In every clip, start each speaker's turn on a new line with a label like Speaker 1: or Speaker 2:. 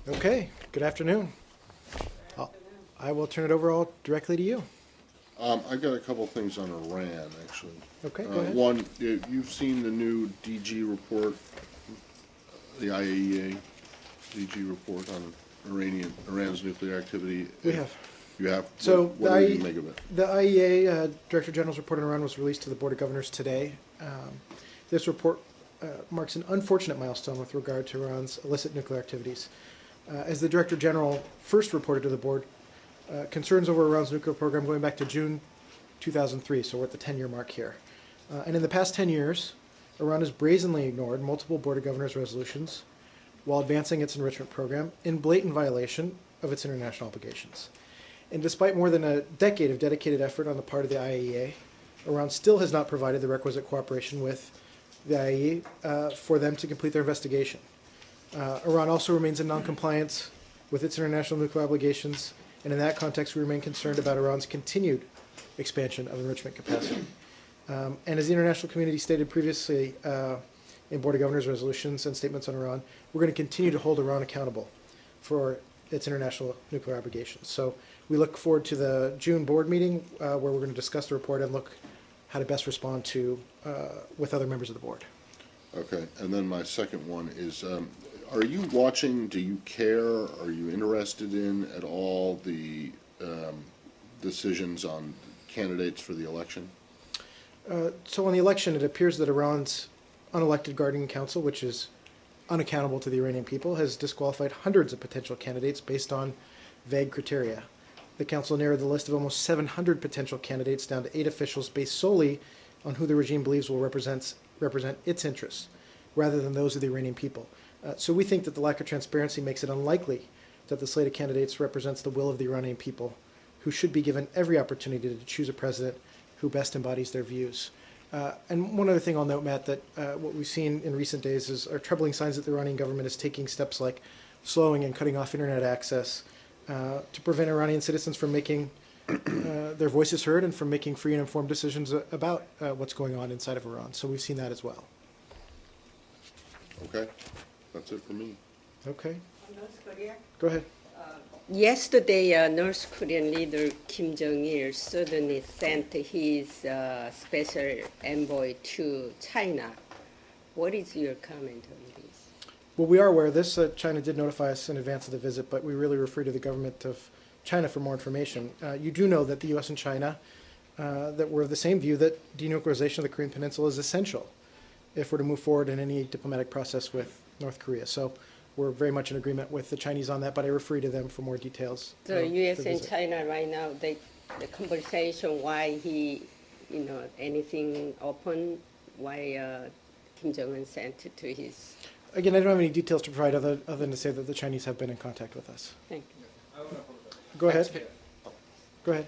Speaker 1: Okay, good afternoon. I'll- I will turn it over all directly to you.
Speaker 2: I've got a couple things on Iran, actually.
Speaker 1: Okay, go ahead.
Speaker 2: One, you've seen the new DG report, the IAEA DG report on Iran's nuclear activity.
Speaker 1: We have.
Speaker 2: You have?
Speaker 1: So
Speaker 2: What do you make of it?
Speaker 1: the IEA Director General's report on Iran was released to the Board of Governors today. This report marks an unfortunate milestone with regard to Iran's illicit nuclear activities. As the Director General first reported to the Board, concerns over Iran's nuclear program going back to June 2003, so we're at the 10-year mark here. And in the past 10 years, Iran has brazenly ignored multiple Board of Governors resolutions while advancing its enrichment program in blatant violation of its international obligations. And despite more than a decade of dedicated effort on the part of the IAEA, Iran still has not provided the requisite cooperation with the IAEA for them to complete their investigation. Iran also remains in noncompliance with its international nuclear obligations, and in that context, we remain concerned about Iran's continued expansion of enrichment capacity. And as the international community stated previously in Board of Governors resolutions and statements on Iran, we're going to continue to hold Iran accountable for its international nuclear obligations. So we look forward to the June board meeting where we're going to discuss the report and look how to best respond to with other members of the board.
Speaker 2: Okay, and then my second one is, are you watching, do you care, are you interested in at all the decisions on candidates for the election?
Speaker 1: So on the election, it appears that Iran's unelected Guardian Council, which is unaccountable to the Iranian people, has disqualified hundreds of potential candidates based on vague criteria. The council narrowed the list of almost 700 potential candidates down to 8 officials based solely on who the regime believes will represent its interests, rather than those of the Iranian people. So we think that the lack of transparency makes it unlikely that the slate of candidates represents the will of the Iranian people, who should be given every opportunity to choose a president who best embodies their views. And one other thing I'll note, Matt, that what we've seen in recent days are troubling signs that the Iranian government is taking steps like slowing and cutting off internet access to prevent Iranian citizens from making their voices heard and from making free and informed decisions about what's going on inside of Iran. So we've seen that as well.
Speaker 2: Okay, that's it for me.
Speaker 1: Okay.
Speaker 3: North Korea?
Speaker 1: Go ahead.
Speaker 3: Yesterday, North Korean leader Kim Jong-il suddenly sent his special envoy to China. What is your comment on this?
Speaker 1: Well, we are aware of this. China did notify us in advance of the visit, but we really refer to the government of China for more information. You do know that the U.S. and China, that we're of the same view that denuclearization of the Korean Peninsula is essential if we're to move forward in any diplomatic process with North Korea. So we're very much in agreement with the Chinese on that, but I refer you to them for more details.
Speaker 3: The U.S. and China right now, the conversation, why anything open, why Kim Jong-un sent it to his...
Speaker 1: Again, I don't have any details to provide other than to say that the Chinese have been in contact with us.
Speaker 3: Thank you.
Speaker 1: Go ahead. Go ahead.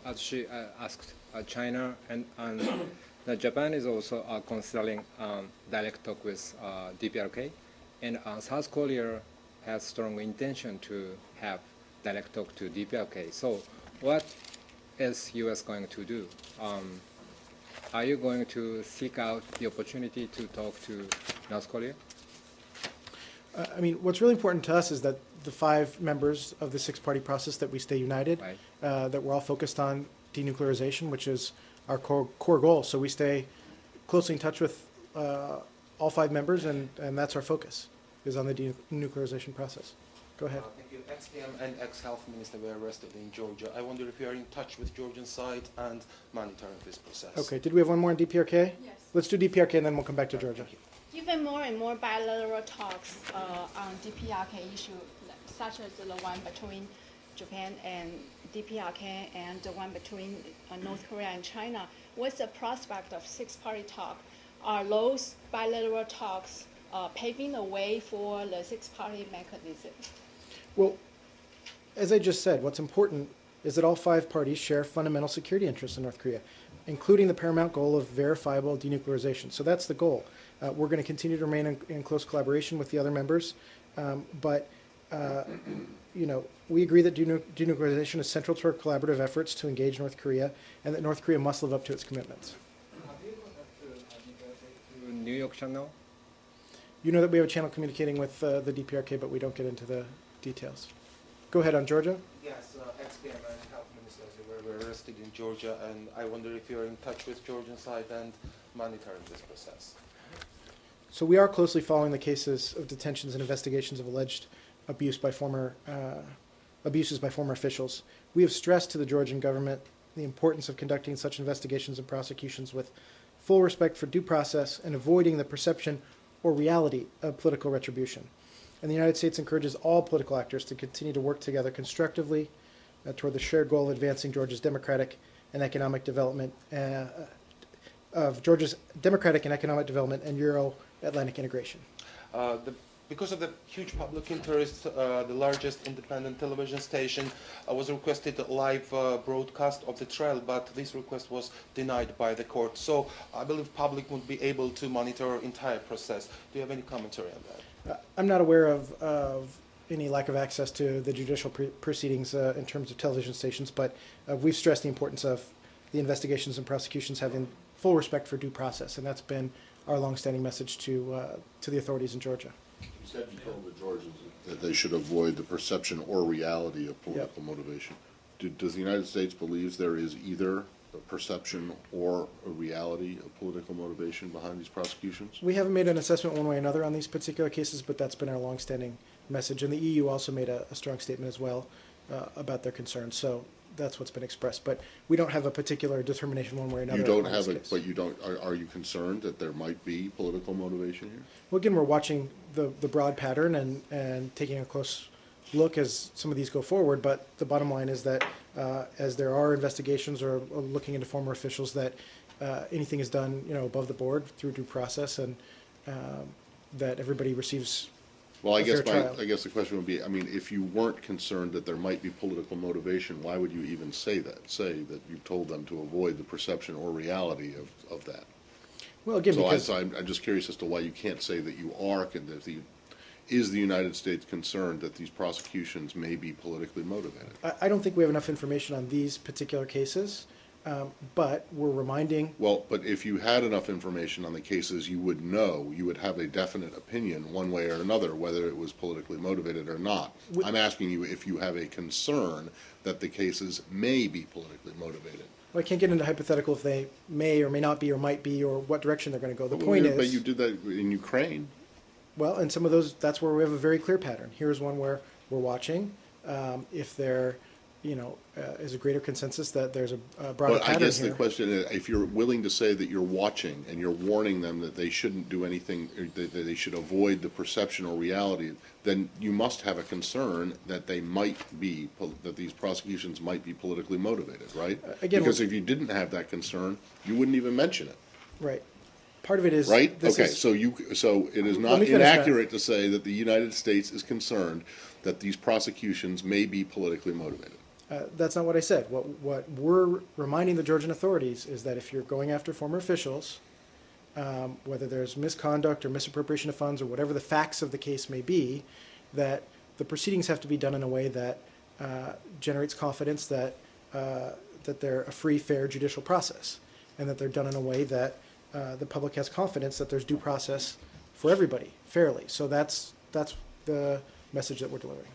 Speaker 4: As she asked, China and Japan is also considering direct talk with DPRK, and South Korea has strong intention to have direct talk to DPRK. So, what is U.S. going to do? Are you going to seek out the opportunity to talk to North Korea?
Speaker 1: I mean, what's really important to us is that the 5 members of the 6-party process, that we stay united,
Speaker 4: Right.
Speaker 1: That we're all focused on denuclearization, which is our core goal. So we stay closely in touch with all 5 members, and that's our focus, is on the denuclearization process. Go ahead.
Speaker 5: Thank you. Ex-PM and ex-health minister were arrested in Georgia. I wonder if you are in touch with Georgian side and monitoring this process.
Speaker 1: Okay, did we have one more on DPRK?
Speaker 6: Yes.
Speaker 1: Let's do DPRK and then we'll come back to Georgia.
Speaker 6: Even more and more bilateral talks on DPRK issue, such as the one between Japan and DPRK and the one between North Korea and China. What's the prospect of 6-party talk? Are those bilateral talks paving the way for the 6-party mechanism?
Speaker 1: Well, as I just said, what's important is that all 5 parties share fundamental security interests in North Korea, including the paramount goal of verifiable denuclearization. So that's the goal. We're going to continue to remain in close collaboration with the other members, but we agree that denuclearization is central to our collaborative efforts to engage North Korea, and that North Korea must live up to its commitments.
Speaker 4: Have you contacted New York channel?
Speaker 1: You know that we have a channel communicating with the DPRK, but we don't get into the details. Go ahead on Georgia.
Speaker 5: Yes, ex-PM and health ministers were arrested in Georgia, and I wonder if you're in touch with Georgian side and monitoring this process.
Speaker 1: So we are closely following the cases of detentions and investigations of alleged abuse by abuses by former officials. We have stressed to the Georgian government the importance of conducting such investigations and prosecutions with full respect for due process and avoiding the perception or reality of political retribution. And the United States encourages all political actors to continue to work together constructively toward the shared goal of advancing Georgia's democratic and economic development, and Euro-Atlantic integration.
Speaker 5: Because of the huge public interest, the largest independent television station was requested a live broadcast of the trial, but this request was denied by the court. So I believe public would be able to monitor entire process. Do you have any commentary on that?
Speaker 1: I'm not aware of any lack of access to the judicial proceedings in terms of television stations, but we've stressed the importance of the investigations and prosecutions having full respect for due process, and that's been our longstanding message to the authorities in Georgia.
Speaker 2: You said you told the Georgians that they should avoid the perception or reality of political motivation. Does the United States believe there is either a perception or a reality of political motivation behind these prosecutions?
Speaker 1: We haven't made an assessment one way or another on these particular cases, but that's been our longstanding message. And the EU also made a strong statement as well about their concerns. So that's what's been expressed. But we don't have a particular determination one way or another.
Speaker 2: You don't
Speaker 1: on
Speaker 2: have
Speaker 1: this
Speaker 2: it,
Speaker 1: case.
Speaker 2: but you don't. Are you concerned that there might be political motivation here?
Speaker 1: Well, again, we're watching the broad pattern and taking a close look as some of these go forward. But the bottom line is that as there are investigations or looking into former officials, that anything is done, above the board through due process, and that everybody receives.
Speaker 2: Well, I
Speaker 1: a fair trial.
Speaker 2: guess the question would be, I mean, if you weren't concerned that there might be political motivation, why would you even say that? Say that you told them to avoid the perception or reality of that.
Speaker 1: Well, again, because
Speaker 2: I'm just curious as to why you can't say that you are. Is the United States concerned that these prosecutions may be politically motivated?
Speaker 1: I don't think we have enough information on these particular cases, but we're reminding.
Speaker 2: Well, but if you had enough information on the cases, you would know, you would have a definite opinion one way or another whether it was politically motivated or not. I'm asking you if you have a concern that the cases may be politically motivated.
Speaker 1: Well, I can't get into hypothetical if they may or may not be or might be or what direction they're going to go. The point is.
Speaker 2: But you did that in Ukraine.
Speaker 1: Well, and some of those, that's where we have a very clear pattern. Here's one where we're watching. If there, is a greater consensus that there's a broader
Speaker 2: But
Speaker 1: pattern
Speaker 2: I guess
Speaker 1: here.
Speaker 2: the question is, if you're willing to say that you're watching and you're warning them that they shouldn't do anything, or that they should avoid the perception or reality, then you must have a concern that that these prosecutions might be politically motivated, right?
Speaker 1: Again,
Speaker 2: because if you didn't have that concern, you wouldn't even mention it.
Speaker 1: Right. Part of it is.
Speaker 2: Right?
Speaker 1: this
Speaker 2: Okay,
Speaker 1: is-
Speaker 2: so it is
Speaker 1: Let
Speaker 2: not
Speaker 1: me finish that.
Speaker 2: inaccurate to say that the United States is concerned that these prosecutions may be politically motivated.
Speaker 1: That's not what I said. What we're reminding the Georgian authorities is that if you're going after former officials, whether there's misconduct or misappropriation of funds or whatever the facts of the case may be, that the proceedings have to be done in a way that generates confidence that they're a free, fair judicial process, and that they're done in a way that the public has confidence that there's due process for everybody fairly. So that's the message that we're delivering.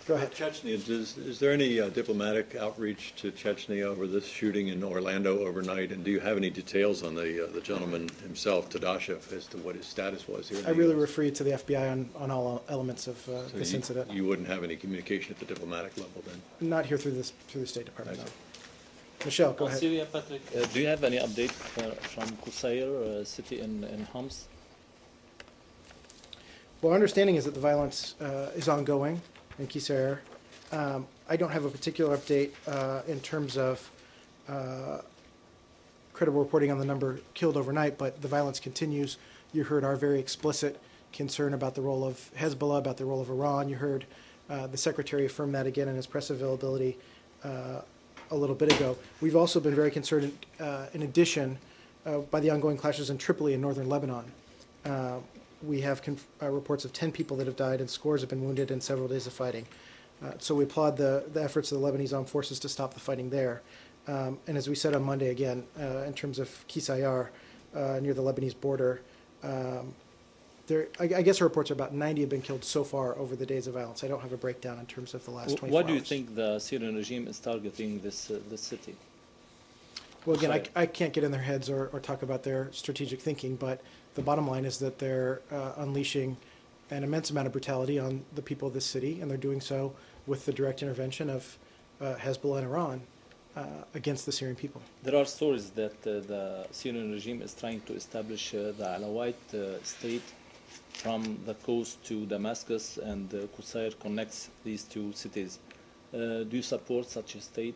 Speaker 1: Go ahead.
Speaker 7: Chechnya, is there any diplomatic outreach to Chechnya over this shooting in Orlando overnight? And do you have any details on the gentleman himself, Tadashev, as to what his status was here?
Speaker 1: I really refer you to the FBI on all elements of this incident.
Speaker 7: You wouldn't have any communication at the diplomatic level then?
Speaker 1: Not here through the State Department. No. Michelle, go
Speaker 8: On
Speaker 1: ahead.
Speaker 8: Syria, Patrick, do you have any update from Qusayr city in Homs?
Speaker 1: Well, our understanding is that the violence is ongoing in Qusayr. I don't have a particular update in terms of credible reporting on the number killed overnight, but the violence continues. You heard our very explicit concern about the role of Hezbollah, about the role of Iran. You heard the Secretary affirm that again in his press availability a little bit ago. We've also been very concerned, in addition, by the ongoing clashes in Tripoli in northern Lebanon. We have reports of 10 people that have died and scores have been wounded in several days of fighting. So we applaud the efforts of the Lebanese armed forces to stop the fighting there. And as we said on Monday again, in terms of Qusayr, near the Lebanese border, I guess our reports are about 90 have been killed so far over the days of violence. I don't have a breakdown in terms of the last 24
Speaker 8: Why do you
Speaker 1: hours.
Speaker 8: think the Syrian regime is targeting this city?
Speaker 1: Well, again,
Speaker 8: Sorry.
Speaker 1: I can't get in their heads or talk about their strategic thinking, but the bottom line is that they're unleashing an immense amount of brutality on the people of this city, and they're doing so with the direct intervention of Hezbollah and Iran against the Syrian people.
Speaker 8: There are stories that the Syrian regime is trying to establish the Alawite state from the coast to Damascus, and Qusair connects these two cities. Do you support such a state?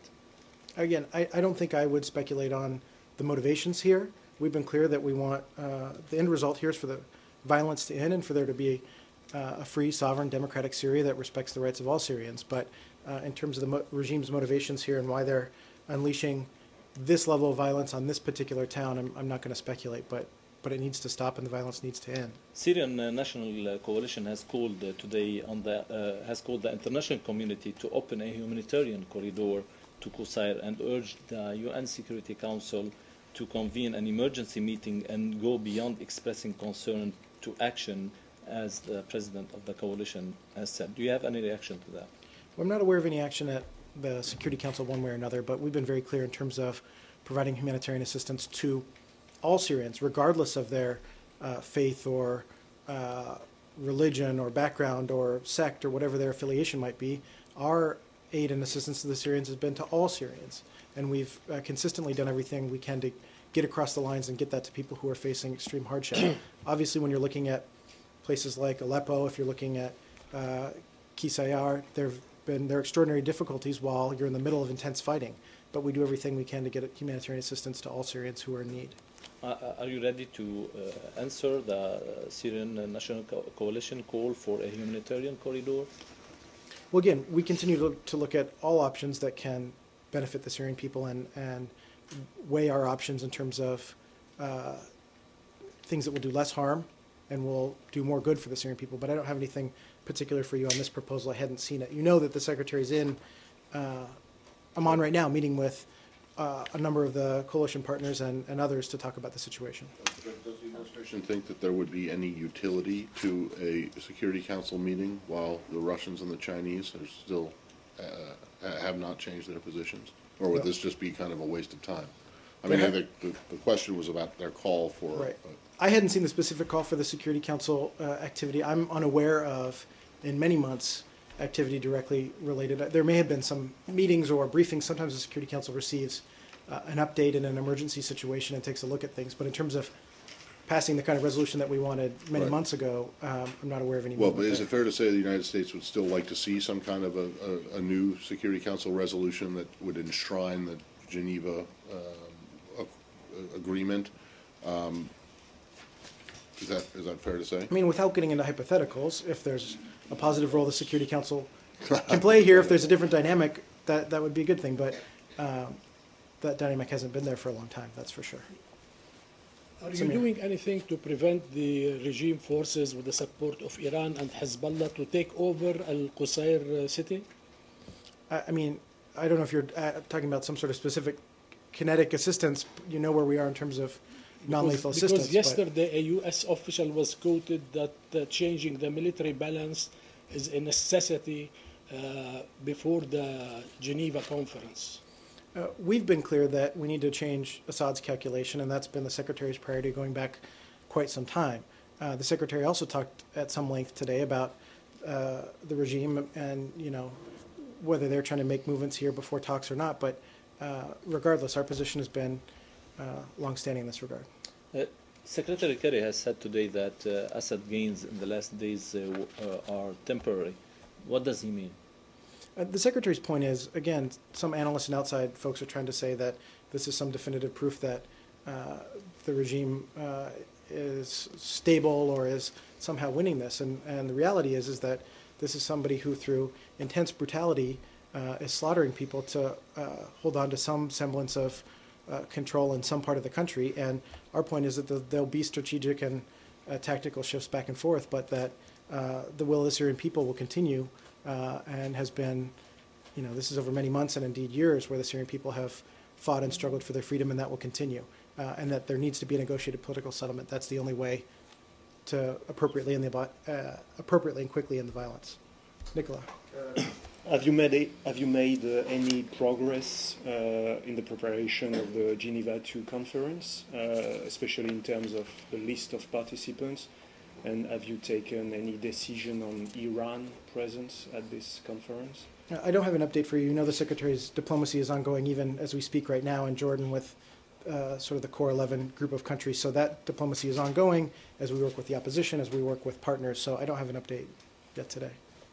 Speaker 1: Again, I don't think I would speculate on the motivations here. We've been clear that we want the end result here is for the violence to end and for there to be a free, sovereign, democratic Syria that respects the rights of all Syrians. But in terms of the regime's motivations here and why they're unleashing this level of violence on this particular town, I'm not going to speculate, but it needs to stop and the violence needs to end.
Speaker 8: Syrian National Coalition has called today has called the international community to open a humanitarian corridor to Qusair and urged the UN Security Council to convene an emergency meeting and go beyond expressing concern to action, as the president of the coalition has said. Do you have any reaction to that?
Speaker 1: Well, I'm not aware of any action at the Security Council one way or another, but we've been very clear in terms of providing humanitarian assistance to all Syrians, regardless of their faith or religion or background or sect or whatever their affiliation might be. Our aid and assistance to the Syrians has been to all Syrians, and we've consistently done everything we can to get across the lines and get that to people who are facing extreme hardship. Obviously, when you're looking at places like Aleppo, if you're looking at Qusair, there are extraordinary difficulties while you're in the middle of intense fighting, but we do everything we can to get humanitarian assistance to all Syrians who are in need.
Speaker 8: Are you ready to answer the Syrian National Coalition call for a humanitarian corridor?
Speaker 1: Well, again, we continue to look at all options that can benefit the Syrian people and weigh our options in terms of things that will do less harm and will do more good for the Syrian people. But I don't have anything particular for you on this proposal. I hadn't seen it. You know that the Secretary's in Amman right now, meeting with a number of the coalition partners and others to talk about the situation.
Speaker 2: Does the administration think that there would be any utility to a Security Council meeting while the Russians and the Chinese are still have not changed their positions? Or would
Speaker 1: No.
Speaker 2: this just be kind of a waste of time? I mean, the question was about their call for...
Speaker 1: Right. I hadn't seen the specific call for the Security Council activity. I'm unaware of, in many months, activity directly related. There may have been some meetings or briefings. Sometimes the Security Council receives an update in an emergency situation and takes a look at things. But in terms of passing the kind of resolution that we wanted many
Speaker 2: Right.
Speaker 1: months ago, I'm not aware of any
Speaker 2: Well, but
Speaker 1: movement
Speaker 2: is
Speaker 1: there.
Speaker 2: it fair to say the United States would still like to see some kind of a new Security Council resolution that would enshrine the Geneva agreement? Is that fair to say?
Speaker 1: I mean, without getting into hypotheticals, if there's a positive role the Security Council can play here, if there's a different dynamic, that would be a good thing. But that dynamic hasn't been there for a long time, that's for sure.
Speaker 9: Are you
Speaker 1: Samir.
Speaker 9: doing anything to prevent the regime forces with the support of Iran and Hezbollah to take over Al-Qusair city?
Speaker 1: I mean, I don't know if you're talking about some sort of specific kinetic assistance. You know where we are in terms of non-lethal assistance.
Speaker 9: Because yesterday a U.S. official was quoted that changing the military balance is a necessity before the Geneva conference.
Speaker 1: We've been clear that we need to change Assad's calculation, and that's been the Secretary's priority going back quite some time. The Secretary also talked at some length today about the regime and, you know, whether they're trying to make movements here before talks or not. But regardless, our position has been longstanding in this regard.
Speaker 8: Secretary Kerry has said today that Assad gains in the last days are temporary. What does he mean?
Speaker 1: The Secretary's point is, again, some analysts and outside folks are trying to say that this is some definitive proof that the regime is stable or is somehow winning this. And the reality is that this is somebody who, through intense brutality, is slaughtering people to hold on to some semblance of control in some part of the country. And our point is that there'll be strategic and tactical shifts back and forth, but that the will of the Syrian people will continue and has been, you know, this is over many months and indeed years where the Syrian people have fought and struggled for their freedom, and that will continue. And that there needs to be a negotiated political settlement. That's the only way to appropriately and quickly end the violence. Nicola.
Speaker 10: Have you made any progress in the preparation of the Geneva II conference, especially in terms of the list of participants? And have you taken any decision on Iran presence at this conference?
Speaker 1: I don't have an update for you. You know the Secretary's diplomacy is ongoing even as we speak right now in Jordan with sort of the Core 11 group of countries. So that diplomacy is ongoing as we work with the opposition, as we work with partners. So I don't have an update yet today.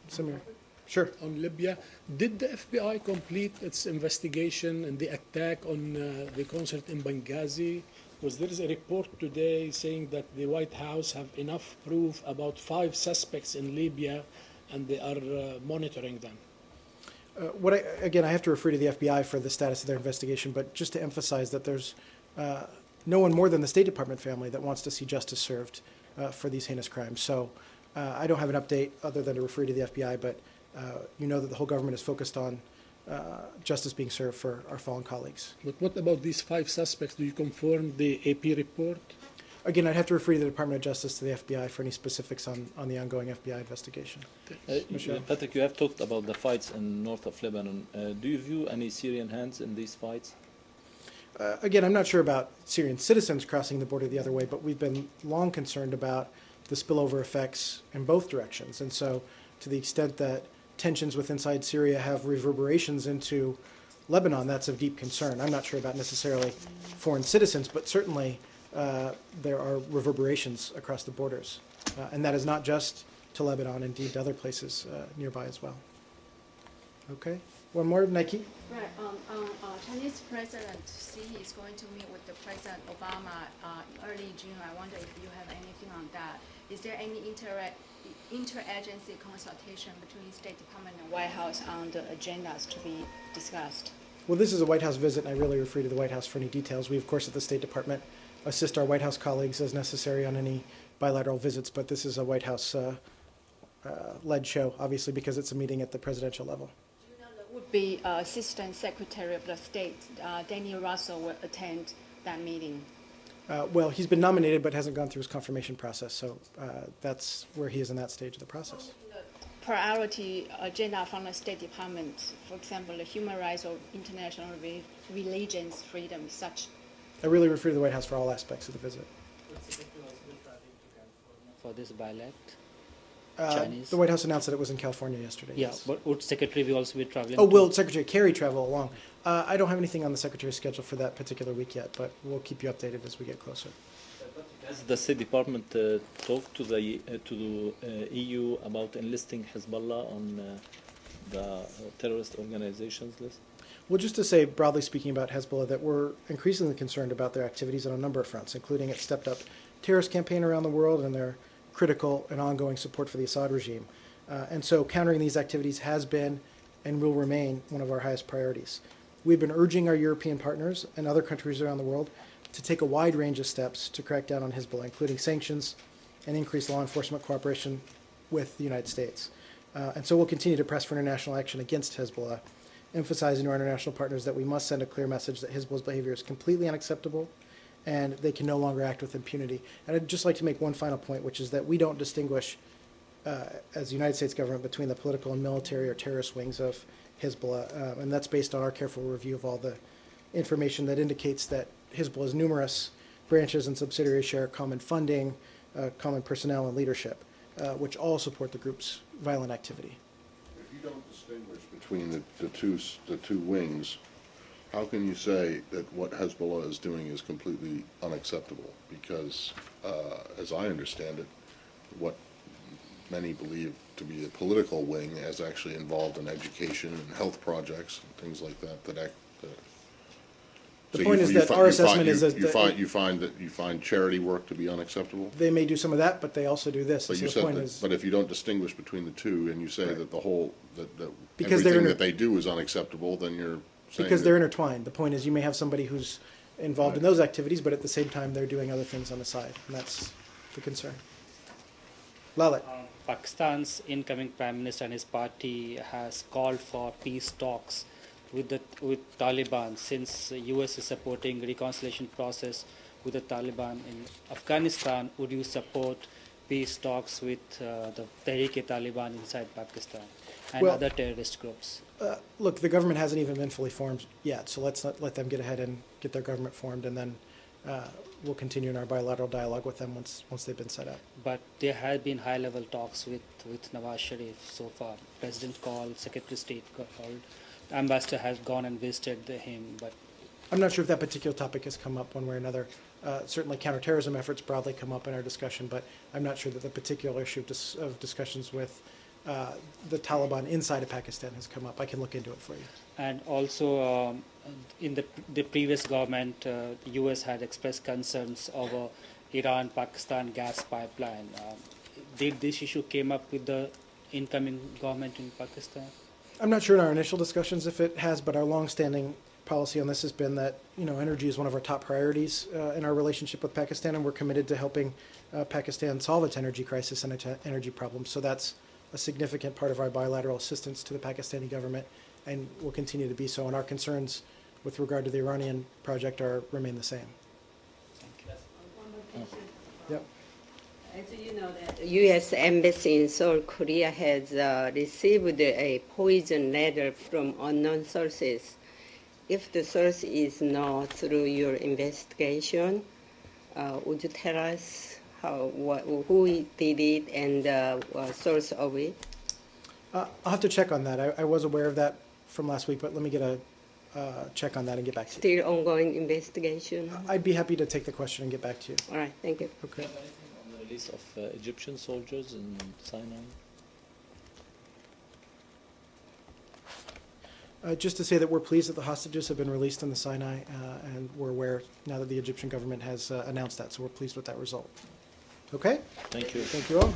Speaker 1: Samir. Sure.
Speaker 9: On Libya, did the FBI complete its investigation and the attack on the consulate in Benghazi? Because there is a report today saying that the White House have enough proof about 5 suspects in Libya and they are monitoring them.
Speaker 1: Again, I have to refer to the FBI for the status of their investigation, but just to emphasize that there's no one more than the State Department family that wants to see justice served for these heinous crimes. So I don't have an update other than to refer to the FBI, but you know that the whole government is focused on justice being served for our fallen colleagues.
Speaker 9: But what about these 5 suspects? Do you confirm the AP report?
Speaker 1: Again, I'd have to refer to the Department of Justice to the FBI for any specifics on the ongoing FBI investigation.
Speaker 8: Patrick, you have talked about the fights in north of Lebanon. Do you view any Syrian hands in these fights?
Speaker 1: Again, I'm not sure about Syrian citizens crossing the border the other way, but we've been long concerned about the spillover effects in both directions. And so to the extent that tensions with inside Syria have reverberations into Lebanon, that's of deep concern. I'm not sure about necessarily foreign citizens, but certainly there are reverberations across the borders. And that is not just to Lebanon, indeed to other places nearby as well. Okay, one more, Nike.
Speaker 6: Right. Chinese President Xi is going to meet with the President Obama early June. I wonder if you have anything on that. Is there any interagency consultation between State Department and White House on the agendas to be discussed?
Speaker 1: Well, this is a White House visit, and I really refer to the White House for any details. We, of course, at the State Department assist our White House colleagues as necessary on any bilateral visits, but this is a White House led show, obviously, because it's a meeting at the presidential level.
Speaker 6: Would be Assistant Secretary of the State, Daniel Russell, will attend that meeting.
Speaker 1: Well, he's been nominated but hasn't gone through his confirmation process, so that's where he is in that stage of the process.
Speaker 6: Priority agenda from the State Department, for example, the human rights or international religions freedom, such.
Speaker 1: I really refer to the White House for all aspects of the visit.
Speaker 11: For this by-elect? Chinese?
Speaker 1: The White House announced that it was in California yesterday.
Speaker 11: Yeah,
Speaker 1: yes.
Speaker 11: but would Secretary will also be traveling?
Speaker 1: Oh, will Secretary Kerry travel along? I don't have anything on the Secretary's schedule for that particular week yet, but we'll keep you updated as we get closer.
Speaker 8: Has the State Department talked to the EU about enlisting Hezbollah on the terrorist organizations list?
Speaker 1: Well, just to say, broadly speaking about Hezbollah, that we're increasingly concerned about their activities on a number of fronts, including its stepped-up terrorist campaign around the world and their critical and ongoing support for the Assad regime. And so countering these activities has been and will remain one of our highest priorities. We've been urging our European partners and other countries around the world to take a wide range of steps to crack down on Hezbollah, including sanctions and increased law enforcement cooperation with the United States. And so we'll continue to press for international action against Hezbollah, emphasizing to our international partners that we must send a clear message that Hezbollah's behavior is completely unacceptable and they can no longer act with impunity. And I'd just like to make one final point, which is that we don't distinguish, as the United States government, between the political and military or terrorist wings of Hezbollah, and that's based on our careful review of all the information that indicates that Hezbollah's numerous branches and subsidiaries share common funding, common personnel and leadership, which all support the group's violent activity.
Speaker 2: If you don't distinguish between the two wings, how can you say that what Hezbollah is doing is completely unacceptable? Because, as I understand it, what many believe to be a political wing is actually involved in education and health projects and things like that.
Speaker 1: The point is that our assessment is that
Speaker 2: you find charity work to be unacceptable.
Speaker 1: They may do some of that, but they also do this.
Speaker 2: But
Speaker 1: so
Speaker 2: you
Speaker 1: the
Speaker 2: said
Speaker 1: point
Speaker 2: that,
Speaker 1: is,
Speaker 2: but if you don't distinguish between the two, and you say
Speaker 1: Right.
Speaker 2: that the whole that
Speaker 1: Because
Speaker 2: everything that they do is unacceptable, then you're saying
Speaker 1: because
Speaker 2: that,
Speaker 1: they're intertwined. The point is you may have somebody who's involved in those activities, but at the same time they're doing other things on the side, and that's the concern. Lalit.
Speaker 11: Pakistan's incoming Prime Minister and his party has called for peace talks with Taliban, since the U.S. is supporting reconciliation process with the Taliban in Afghanistan. Would you support peace talks with the Tehreek-e-Taliban inside Pakistan and
Speaker 1: Well-
Speaker 11: other terrorist groups?
Speaker 1: Look, the government hasn't even been fully formed yet, so let's not let them get ahead and get their government formed, and then we'll continue in our bilateral dialogue with them once they've been set up.
Speaker 11: But there have been high-level talks with Nawaz Sharif so far. President called, Secretary of State called, Ambassador has gone and visited him, but
Speaker 1: I'm not sure if that particular topic has come up one way or another. Certainly counterterrorism efforts broadly come up in our discussion, but I'm not sure that the particular issue of discussions with the Taliban inside of Pakistan has come up. I can look into it for you.
Speaker 11: and also in the previous government, U.S. had expressed concerns over Iran-Pakistan gas pipeline. Did this issue came up with the incoming government in Pakistan?
Speaker 1: I'm not sure in our initial discussions if it has, but our longstanding policy on this has been that energy is one of our top priorities in our relationship with Pakistan, and we're committed to helping Pakistan solve its energy crisis and its energy problems. So that's a significant part of our bilateral assistance to the Pakistani government, and will continue to be so. And our concerns with regard to the Iranian project remain the same. Yep.
Speaker 3: As you know, the U.S. Embassy in Seoul, Korea has received a poison letter from unknown sources. If the source is not through your investigation, would you tell us who did it and the source of it?
Speaker 1: I'll have to check on that. I was aware of that from last week, but let me get a check on that and get back to you.
Speaker 3: Still ongoing investigation?
Speaker 1: I'd be happy to take the question and get back to you.
Speaker 3: All right, thank you.
Speaker 1: Okay.
Speaker 8: On the release of Egyptian soldiers in Sinai?
Speaker 1: Just to say that we're pleased that the hostages have been released in the Sinai, and we're aware now that the Egyptian government has announced that, so we're pleased with that result. Okay?
Speaker 8: Thank you.
Speaker 1: Thank you all.